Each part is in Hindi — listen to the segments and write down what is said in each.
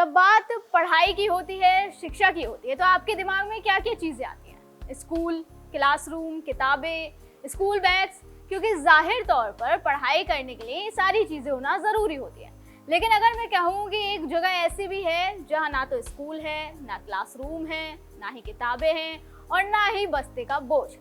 जब बात पढ़ाई की होती है, शिक्षा की होती है, तो आपके दिमाग में क्या क्या चीज़ें आती हैं? स्कूल, क्लासरूम, किताबें, स्कूल बैग्स, क्योंकि जाहिर तौर पर पढ़ाई करने के लिए ये सारी चीज़ें होना ज़रूरी होती हैं। लेकिन अगर मैं कहूँ कि एक जगह ऐसी भी है जहाँ ना तो स्कूल है, ना क्लासरूम है, ना ही किताबें हैं और ना ही बस्ते का बोझ है,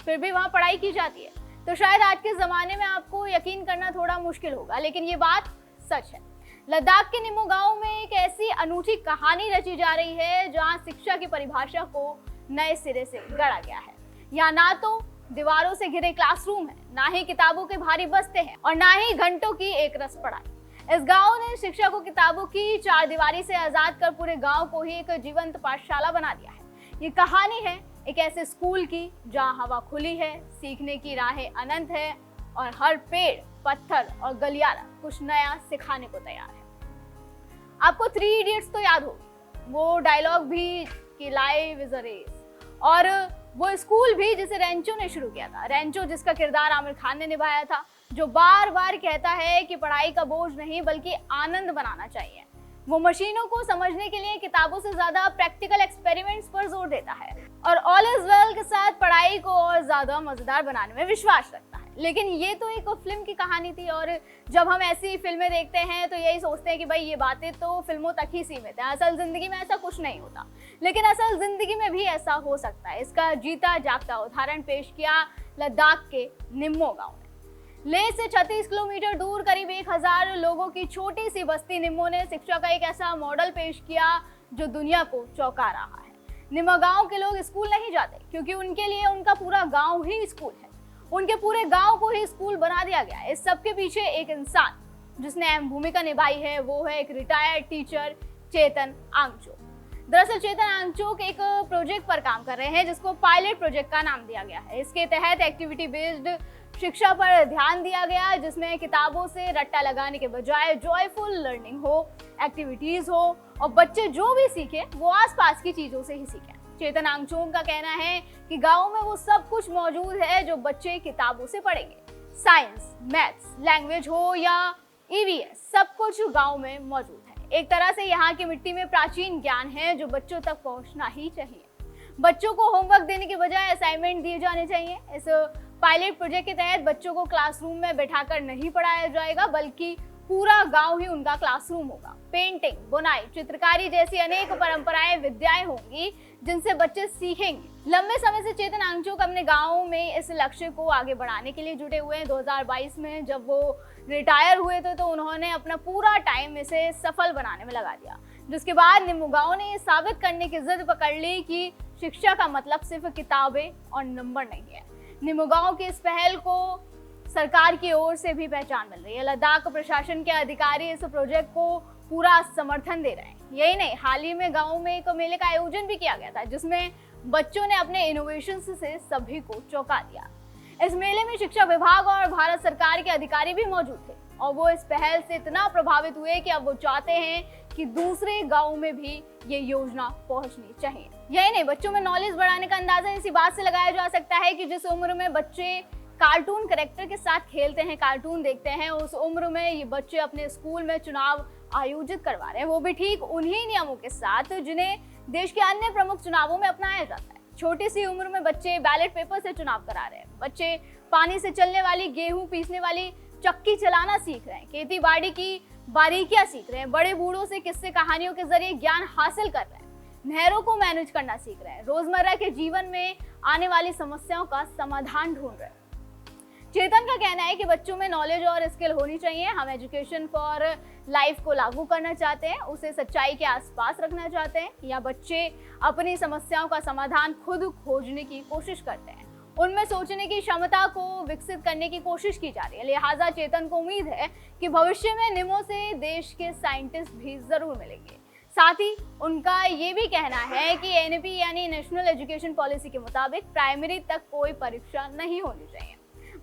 फिर भी वहाँ पढ़ाई की जाती है, तो शायद आज के ज़माने में आपको यकीन करना थोड़ा मुश्किल होगा, लेकिन ये बात सच है। लद्दाख के निमो गांव में एक ऐसी अनूठी कहानी रची जा रही है जहां शिक्षा की परिभाषा को नए सिरे से गढ़ा गया है। यहाँ ना तो दीवारों से घिरे क्लासरूम है, ना ही किताबों के भारी बस्ते हैं और ना ही घंटों की एक रस पढ़ाई। इस गांव ने शिक्षा को किताबों की चारदीवारी से आजाद कर पूरे गांव को ही एक जीवंत पाठशाला बना दिया है। ये कहानी है एक ऐसे स्कूल की जहाँ हवा खुली है, सीखने की राहें अनंत है और हर पेड़, पत्थर और गलियारा कुछ नया सिखाने को तैयार है। आपको 3 इडियट्स तो याद होगी, वो डायलॉग भी कि लाइफ इज अ रेस, और वो स्कूल भी जिसे रेंचो ने शुरू किया था। रेंचो जिसका किरदार आमिर खान ने निभाया था, जो बार बार कहता है कि पढ़ाई का बोझ नहीं बल्कि आनंद बनाना चाहिए। वो मशीनों को समझने के लिए किताबों से ज्यादा प्रैक्टिकल एक्सपेरिमेंट्स पर जोर देता है और ऑल इज वेल के साथ पढ़ाई को और ज्यादा मजेदार बनाने में विश्वास रखता है। लेकिन ये तो एक फिल्म की कहानी थी और जब हम ऐसी फिल्में देखते हैं तो यही सोचते हैं कि भाई ये बातें तो फिल्मों तक ही सीमित है, असल जिंदगी में ऐसा कुछ नहीं होता। लेकिन असल जिंदगी में भी ऐसा हो सकता है। इसका जीता जागता उदाहरण पेश किया लद्दाख के निम्मो गांव ने। लेह से 36 किलोमीटर दूर करीब 1000 लोगों की छोटी सी बस्ती निम्मो ने शिक्षा का एक ऐसा मॉडल पेश किया जो दुनिया को चौंका रहा है। निम्मो गांव के लोग स्कूल नहीं जाते क्योंकि उनके लिए उनका पूरा गांव ही स्कूल है। उनके पूरे गांव को ही स्कूल बना दिया गया है। इस सबके पीछे एक इंसान जिसने अहम भूमिका निभाई है, वो है एक रिटायर्ड टीचर चेतन आंगचोक। दरअसल चेतन आंगचोक एक प्रोजेक्ट पर काम कर रहे हैं जिसको पायलट प्रोजेक्ट का नाम दिया गया है। इसके तहत एक्टिविटी बेस्ड शिक्षा पर ध्यान दिया गया, जिसमें किताबों से रट्टा लगाने के बजाय जॉयफुल लर्निंग हो, एक्टिविटीज हो और बच्चे जो भी सीखे वो आसपास की चीजों से ही सीखें। चेतन आंगचोक का कहना है कि गांव में वो सब कुछ मौजूद है जो बच्चे किताबों से पढ़ेंगे। साइंस, मैथ्स, लैंग्वेज हो या ईवीएस, सब कुछ गांव में मौजूद है। एक तरह से यहाँ की मिट्टी में प्राचीन ज्ञान है जो बच्चों तक पहुँचना ही चाहिए। बच्चों को होमवर्क देने के बजाय असाइनमेंट दिए जाने चाहिए। इस पायलट प्रोजेक्ट के तहत बच्चों को क्लासरूम में बैठाकर नहीं पढ़ाया जाएगा बल्कि पूरा गांव ही उनका क्लासरूम होगा। पेंटिंग, बुनाई, चित्रकारी जैसी अनेक परंपराएं, विद्याएं होंगी जिनसे बच्चे सीखेंगे। लंबे समय से चेतन आंगचोक अपने गांव में इस लक्ष्य को आगे बढ़ाने के लिए जुटे हुए हैं। 2022 में जब वो रिटायर हुए थे तो उन्होंने अपना पूरा टाइम इसे सफल बनाने में लगा दिया, जिसके बाद निम्मो गांव ने ये साबित करने की जिद पकड़ ली कि शिक्षा का मतलब सिर्फ किताबें और नंबर नहीं है। निम्मो गांव की इस पहल को सरकार की ओर से भी पहचान मिल रही है। लद्दाख प्रशासन के अधिकारी इस प्रोजेक्ट को पूरा समर्थन दे रहे हैं। यही नहीं, हाल ही में गांव में एक मेले का आयोजन भी किया गया था जिसमें बच्चों ने अपने इनोवेशन से सभी को चौंका दिया। इस मेले में शिक्षा विभाग और भारत सरकार के अधिकारी भी मौजूद थे और वो इस पहल से इतना प्रभावित हुए कि अब वो चाहते हैं कि दूसरे गाँव में भी ये योजना पहुंचनी चाहिए। यही नहीं, बच्चों में नॉलेज बढ़ाने का अंदाजा इसी बात से लगाया जा सकता है कि जिस उम्र में बच्चे कार्टून कैरेक्टर के साथ खेलते हैं, कार्टून देखते हैं, उस उम्र में ये बच्चे अपने स्कूल में चुनाव आयोजित करवा रहे हैं, वो भी ठीक उन्हीं नियमों के साथ जिन्हें देश के अन्य प्रमुख चुनावों में अपनाया जाता है। छोटी सी उम्र में बच्चे बैलेट पेपर से चुनाव करा रहे हैं, बच्चे पानी से चलने वाली, गेहूं पीसने वाली चक्की चलाना सीख रहे हैं, खेती बाड़ी की बारीकियां सीख रहे हैं, बड़े बूढ़ों से किस्से कहानियों के जरिए ज्ञान हासिल कर रहे हैं, नहरों को मैनेज करना सीख रहे हैं, रोजमर्रा के जीवन में आने वाली समस्याओं का समाधान ढूंढ रहे हैं। चेतन का कहना है कि बच्चों में नॉलेज और स्किल होनी चाहिए। हम एजुकेशन फॉर लाइफ को लागू करना चाहते हैं, उसे सच्चाई के आसपास रखना चाहते हैं, या बच्चे अपनी समस्याओं का समाधान खुद खोजने की कोशिश करते हैं। उनमें सोचने की क्षमता को विकसित करने की कोशिश की जा रही है। लिहाजा चेतन को उम्मीद है कि भविष्य में निमो से देश के साइंटिस्ट भी जरूर मिलेंगे। साथ ही उनका ये भी कहना है कि एनईपी यानी नेशनल एजुकेशन पॉलिसी के मुताबिक प्राइमरी तक कोई परीक्षा नहीं होनी चाहिए।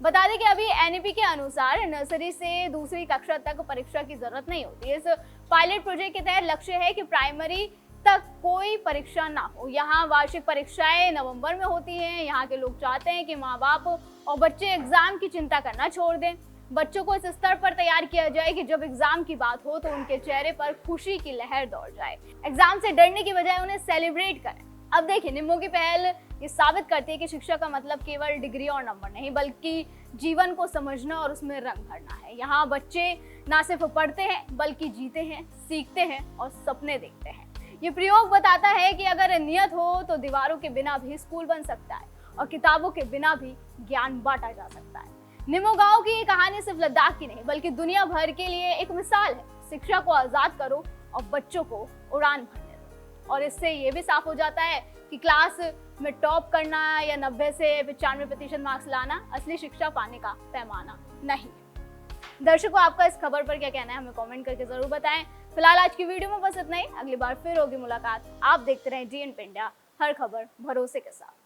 बता दें कि अभी एनईपी के अनुसार नर्सरी से दूसरी कक्षा तक परीक्षा की जरूरत नहीं होती। इस पायलट प्रोजेक्ट के तहत लक्ष्य है कि प्राइमरी तक कोई परीक्षा ना हो। यहाँ वार्षिक परीक्षाएं नवंबर में होती हैं। यहाँ के लोग चाहते हैं कि माँ बाप और बच्चे एग्जाम की चिंता करना छोड़ दें। बच्चों को इस स्तर पर तैयार किया जाए कि जब एग्जाम की बात हो तो उनके चेहरे पर खुशी की लहर दौड़ जाए। एग्जाम से डरने की बजाय उन्हें सेलिब्रेट करें। अब देखिए, निम्बू की पहल ये साबित करती है कि शिक्षा का मतलब केवल डिग्री और नंबर नहीं, बल्कि जीवन को समझना और उसमें रंग भरना है। यहाँ बच्चे ना सिर्फ पढ़ते हैं बल्कि जीते हैं, सीखते हैं और सपने देखते हैं। ये प्रयोग बताता है कि अगर नियत हो तो दीवारों के बिना भी स्कूल बन सकता है और किताबों के बिना भी ज्ञान बांटा जा सकता है। निमो गांव की ये कहानी सिर्फ लद्दाख की नहीं बल्कि दुनिया भर के लिए एक मिसाल है। शिक्षा को आजाद करो और बच्चों को उड़ान भरने दो। और इससे ये भी साफ हो जाता है कि क्लास में टॉप करना या 90 से 95% मार्क्स लाना असली शिक्षा पाने का पैमाना नहीं है। दर्शकों, आपका इस खबर पर क्या कहना है हमें कमेंट करके जरूर बताएं। फिलहाल आज की वीडियो में बस इतना ही। अगली बार फिर होगी मुलाकात। आप देखते रहें DNP इंडिया, हर खबर भरोसे के साथ।